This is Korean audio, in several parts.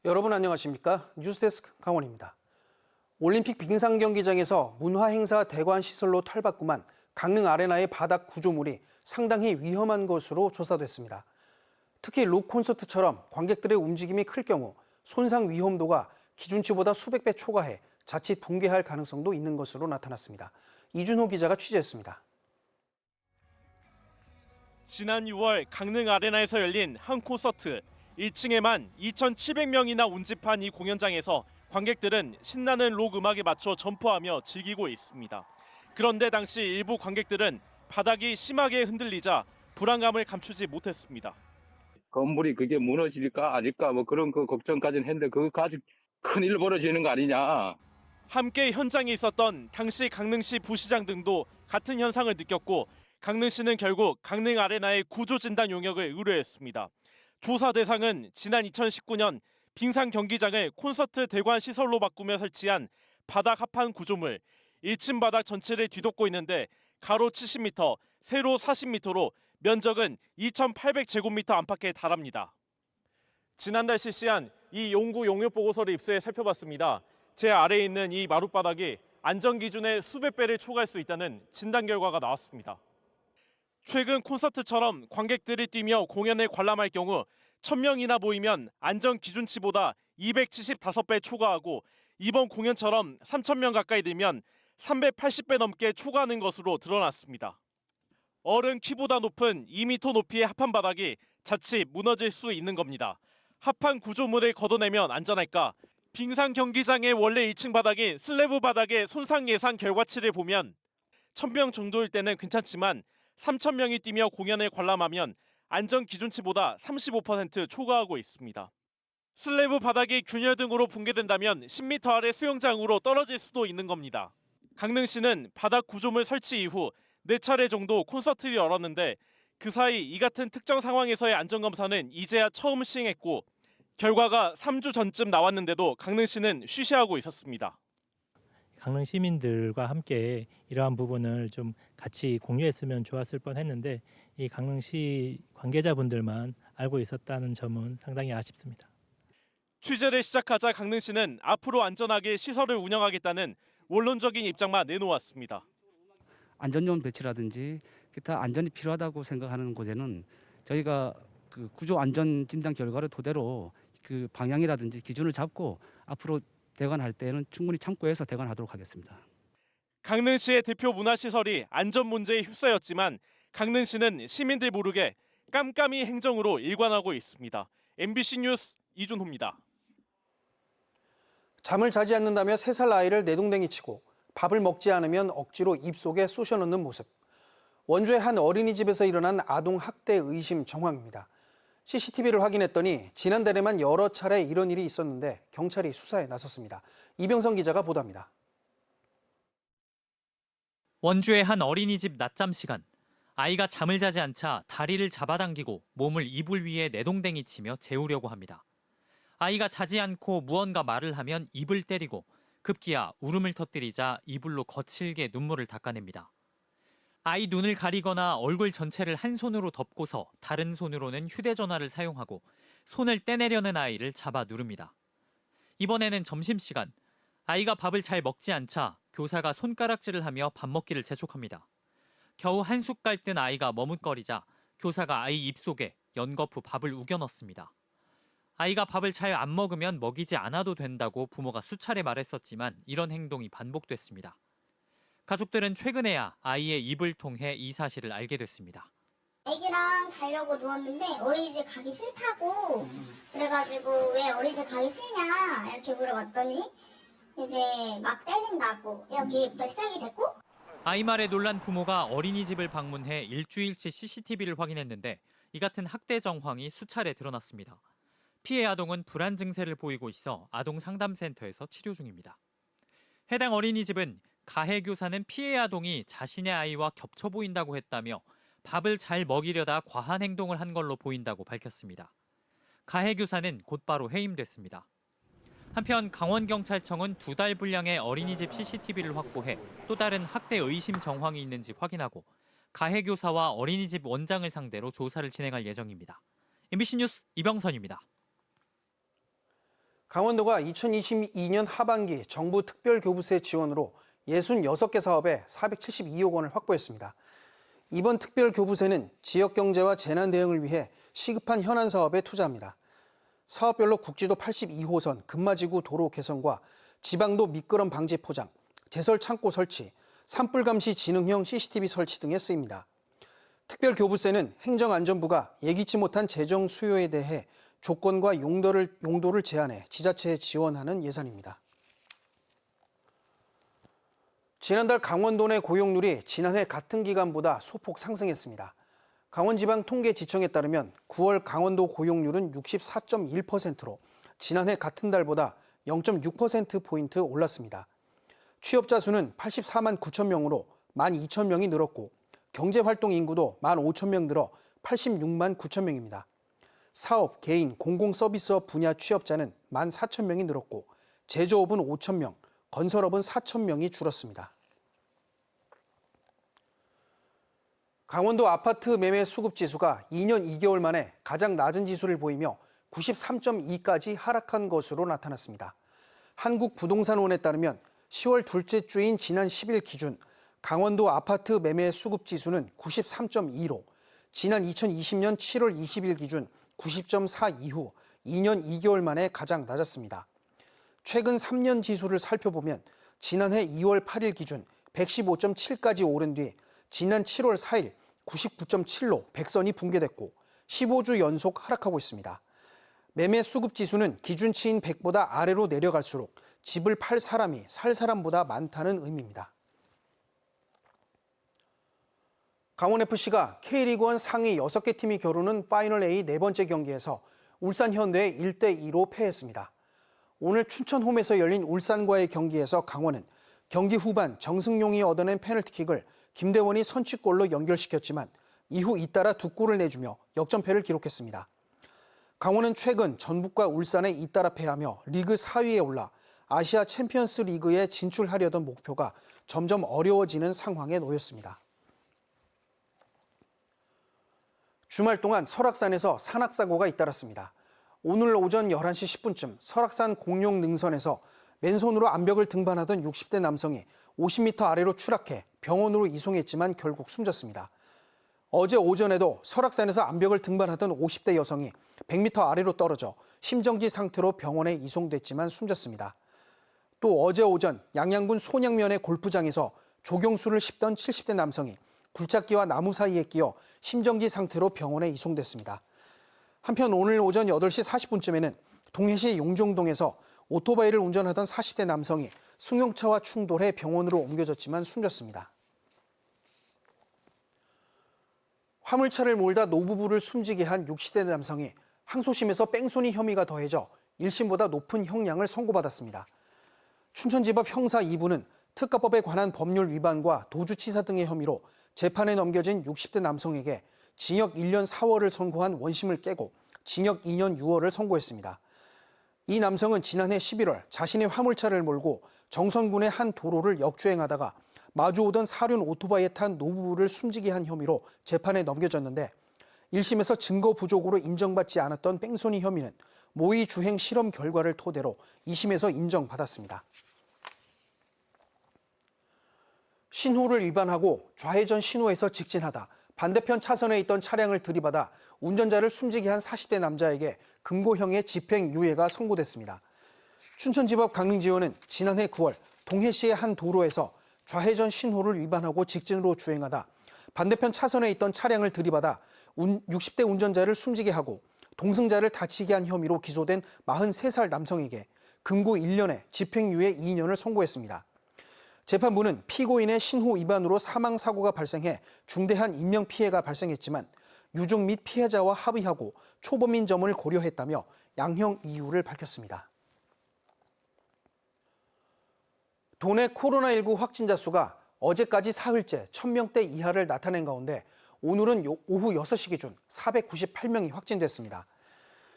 여러분 안녕하십니까? 뉴스데스크 강원입니다. 올림픽 빙상 경기장에서 문화행사 대관 시설로 탈바꿈한 강릉 아레나의 바닥 구조물이 상당히 위험한 것으로 조사됐습니다. 특히 록 콘서트처럼 관객들의 움직임이 클 경우 손상 위험도가 기준치보다 수백 배 초과해 자칫 붕괴할 가능성도 있는 것으로 나타났습니다. 이준호 기자가 취재했습니다. 지난 6월 강릉 아레나에서 열린 한 콘서트. 1층에만 2,700명이나 운집한 이 공연장에서 관객들은 신나는 록 음악에 맞춰 점프하며 즐기고 있습니다. 그런데 당시 일부 관객들은 바닥이 심하게 흔들리자 불안감을 감추지 못했습니다. 건물이 그게 무너질까 아닐까 뭐 그런 그 걱정까지는 했는데 그거까지 큰일 벌어지는 거 아니냐. 함께 현장에 있었던 당시 강릉시 부시장 등도 같은 현상을 느꼈고 강릉시는 결국 강릉 아레나의 구조 진단 용역을 의뢰했습니다. 조사 대상은 지난 2019년 빙상 경기장을 콘서트 대관 시설로 바꾸며 설치한 바닥 합판 구조물. 1층 바닥 전체를 뒤덮고 있는데 가로 70m, 세로 40m로 면적은 2,800제곱미터 안팎에 달합니다. 지난달 실시한 이 연구 용역 보고서를 입수해 살펴봤습니다. 제 아래에 있는 이 마룻바닥이 안전 기준의 수백 배를 초과할 수 있다는 진단 결과가 나왔습니다. 최근 콘서트처럼 관객들이 뛰며 공연을 관람할 경우 1,000명이나 모이면 안전 기준치보다 275배 초과하고 이번 공연처럼 3,000명 가까이 들면 380배 넘게 초과하는 것으로 드러났습니다. 어른 키보다 높은 2m 높이의 합판 바닥이 자칫 무너질 수 있는 겁니다. 합판 구조물을 걷어내면 안전할까? 빙상 경기장의 원래 1층 바닥인 슬래브 바닥의 손상 예상 결과치를 보면 1,000명 정도일 때는 괜찮지만 3,000명이 뛰며 공연을 관람하면 안전 기준치보다 35% 초과하고 있습니다. 슬래브 바닥이 균열 등으로 붕괴된다면 10m 아래 수영장으로 떨어질 수도 있는 겁니다. 강릉시는 바닥 구조물 설치 이후 4차례 정도 콘서트를 열었는데 그 사이 이 같은 특정 상황에서의 안전검사는 이제야 처음 시행했고 결과가 3주 전쯤 나왔는데도 강릉시는 쉬쉬하고 있었습니다. 강릉 시민들과 함께 이러한 부분을 좀 같이 공유했으면 좋았을 뻔했는데 이 강릉시 관계자분들만 알고 있었다는 점은 상당히 아쉽습니다. 취재를 시작하자 강릉시는 앞으로 안전하게 시설을 운영하겠다는 원론적인 입장만 내놓았습니다. 안전요원 배치라든지 기타 안전이 필요하다고 생각하는 곳에는 저희가 그 구조 안전 진단 결과를 토대로 그 방향이라든지 기준을 잡고 앞으로 대관할 때는 충분히 참고해서 대관하도록 하겠습니다. 강릉시의 대표 문화시설이 안전 문제에 휩싸였지만 강릉시는 시민들 모르게 깜깜이 행정으로 일관하고 있습니다. MBC 뉴스 이준호입니다. 잠을 자지 않는다며 3살 아이를 내동댕이 치고 밥을 먹지 않으면 억지로 입속에 쑤셔넣는 모습. 원주의 한 어린이집에서 일어난 아동 학대 의심 정황입니다. CCTV를 확인했더니 지난달에만 여러 차례 이런 일이 있었는데 경찰이 수사에 나섰습니다. 이병성 기자가 보도합니다. 원주의 한 어린이집 낮잠 시간. 아이가 잠을 자지 않자 다리를 잡아당기고 몸을 이불 위에 내동댕이 치며 재우려고 합니다. 아이가 자지 않고 무언가 말을 하면 입을 때리고 급기야 울음을 터뜨리자 이불로 거칠게 눈물을 닦아냅니다. 아이 눈을 가리거나 얼굴 전체를 한 손으로 덮고서 다른 손으로는 휴대전화를 사용하고 손을 떼내려는 아이를 잡아 누릅니다. 이번에는 점심시간, 아이가 밥을 잘 먹지 않자 교사가 손가락질을 하며 밥 먹기를 재촉합니다. 겨우 한 숟갈 뜬 아이가 머뭇거리자 교사가 아이 입속에 연거푸 밥을 우겨 넣습니다. 아이가 밥을 잘 안 먹으면 먹이지 않아도 된다고 부모가 수차례 말했었지만 이런 행동이 반복됐습니다. 가족들은 최근에야 아이의 입을 통해 이 사실을 알게 됐습니다. 애기랑 자려고 누웠는데 어린이집 가기 싫다고 그래가지고 왜 어린이집 가기 싫냐 이렇게 물어봤더니 이제 막 때린다고 이렇게부터 시작이 됐고 아이 말에 놀란 부모가 어린이집을 방문해 일주일치 CCTV를 확인했는데 이 같은 학대 정황이 수차례 드러났습니다. 피해 아동은 불안 증세를 보이고 있어 아동상담센터에서 치료 중입니다. 해당 어린이집은 가해 교사는 피해 아동이 자신의 아이와 겹쳐 보인다고 했다며 밥을 잘 먹이려다 과한 행동을 한 걸로 보인다고 밝혔습니다. 가해 교사는 곧바로 해임됐습니다. 한편 강원경찰청은 2달 분량의 어린이집 CCTV를 확보해 또 다른 학대 의심 정황이 있는지 확인하고 가해 교사와 어린이집 원장을 상대로 조사를 진행할 예정입니다. MBC 뉴스 이병선입니다. 강원도가 2022년 하반기 정부 특별교부세 지원으로 66개 사업에 472억 원을 확보했습니다. 이번 특별교부세는 지역경제와 재난 대응을 위해 시급한 현안 사업에 투자합니다. 사업별로 국지도 82호선 금마지구 도로 개선과 지방도 미끄럼 방지 포장, 제설 창고 설치, 산불 감시 지능형 CCTV 설치 등에 쓰입니다. 특별교부세는 행정안전부가 예기치 못한 재정 수요에 대해 조건과 용도를 제한해 지자체에 지원하는 예산입니다. 지난달 강원도 내 고용률이 지난해 같은 기간보다 소폭 상승했습니다. 강원지방통계지청에 따르면 9월 강원도 고용률은 64.1%로 지난해 같은 달보다 0.6%포인트 올랐습니다. 취업자 수는 84만 9천 명으로 12,000명이 늘었고 경제활동 인구도 15,000명 늘어 86만 9천 명입니다. 사업, 개인, 공공서비스업 분야 취업자는 14,000명이 늘었고 제조업은 5,000명, 건설업은 4,000명이 줄었습니다. 강원도 아파트 매매 수급 지수가 2년 2개월 만에 가장 낮은 지수를 보이며 93.2까지 하락한 것으로 나타났습니다. 한국부동산원에 따르면 10월 둘째 주인 지난 10일 기준 강원도 아파트 매매 수급 지수는 93.2로 지난 2020년 7월 20일 기준 90.4 이후 2년 2개월 만에 가장 낮았습니다. 최근 3년 지수를 살펴보면 지난해 2월 8일 기준 115.7까지 오른 뒤 지난 7월 4일 99.7로 100선이 붕괴됐고 15주 연속 하락하고 있습니다. 매매 수급 지수는 기준치인 100보다 아래로 내려갈수록 집을 팔 사람이 살 사람보다 많다는 의미입니다. 강원FC가 K리그1 상위 6개 팀이 겨루는 파이널 A 네 번째 경기에서 울산 현대에 1대2로 패했습니다. 오늘 춘천 홈에서 열린 울산과의 경기에서 강원은 경기 후반 정승용이 얻어낸 페널티킥을 김대원이 선취골로 연결시켰지만 이후 잇따라 2골을 내주며 역전패를 기록했습니다. 강원은 최근 전북과 울산에 잇따라 패하며 리그 4위에 올라 아시아 챔피언스 리그에 진출하려던 목표가 점점 어려워지는 상황에 놓였습니다. 주말 동안 설악산에서 산악사고가 잇따랐습니다. 오늘 오전 11시 10분쯤 설악산 공룡 능선에서 맨손으로 암벽을 등반하던 60대 남성이 50m 아래로 추락해 병원으로 이송했지만 결국 숨졌습니다. 어제 오전에도 설악산에서 암벽을 등반하던 50대 여성이 100m 아래로 떨어져 심정지 상태로 병원에 이송됐지만 숨졌습니다. 또 어제 오전 양양군 손양면의 골프장에서 조경수를 씹던 70대 남성이 굴착기와 나무 사이에 끼어 심정지 상태로 병원에 이송됐습니다. 한편 오늘 오전 8시 40분쯤에는 동해시 용종동에서 오토바이를 운전하던 40대 남성이 승용차와 충돌해 병원으로 옮겨졌지만 숨졌습니다. 화물차를 몰다 노부부를 숨지게 한 60대 남성이 항소심에서 뺑소니 혐의가 더해져 1심보다 높은 형량을 선고받았습니다. 춘천지법 형사 2부는 특가법에 관한 법률 위반과 도주치사 등의 혐의로 재판에 넘겨진 60대 남성에게 징역 1년 4월을 선고한 원심을 깨고 징역 2년 6월을 선고했습니다. 이 남성은 지난해 11월 자신의 화물차를 몰고 정선군의 한 도로를 역주행하다가 마주오던 사륜 오토바이에 탄 노부부를 숨지게 한 혐의로 재판에 넘겨졌는데 1심에서 증거 부족으로 인정받지 않았던 뺑소니 혐의는 모의 주행 실험 결과를 토대로 2심에서 인정받았습니다. 신호를 위반하고 좌회전 신호에서 직진하다 반대편 차선에 있던 차량을 들이받아 운전자를 숨지게 한 40대 남자에게 금고형의 집행유예가 선고됐습니다. 춘천지법 강릉지원은 지난해 9월 동해시의 한 도로에서 좌회전 신호를 위반하고 직진으로 주행하다 반대편 차선에 있던 차량을 들이받아 60대 운전자를 숨지게 하고 동승자를 다치게 한 혐의로 기소된 43살 남성에게 금고 1년에 집행유예 2년을 선고했습니다. 재판부는 피고인의 신호 위반으로 사망사고가 발생해 중대한 인명피해가 발생했지만 유족 및 피해자와 합의하고 초범인 점을 고려했다며 양형 이유를 밝혔습니다. 도내 코로나19 확진자 수가 어제까지 사흘째 1000명대 이하를 나타낸 가운데 오늘은 오후 6시 기준 498명이 확진됐습니다.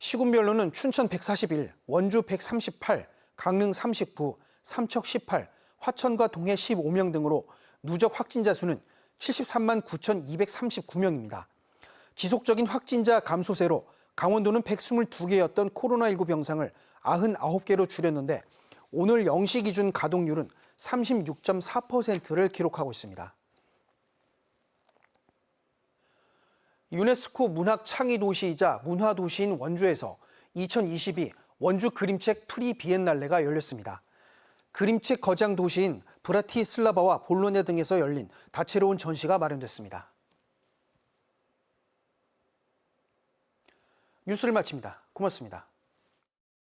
시군별로는 춘천 141, 원주 138, 강릉 39, 삼척 18, 화천과 동해 15명 등으로 누적 확진자 수는 73만 9,239명입니다. 지속적인 확진자 감소세로 강원도는 122개였던 코로나19 병상을 99개로 줄였는데 오늘 0시 기준 가동률은 36.4%를 기록하고 있습니다. 유네스코 문학 창의 도시이자 문화 도시인 원주에서 2022 원주 그림책 프리 비엔날레가 열렸습니다. 그림책 거장 도시인 브라티슬라바와 볼로냐 등에서 열린 다채로운 전시가 마련됐습니다. 뉴스를 마칩니다. 고맙습니다.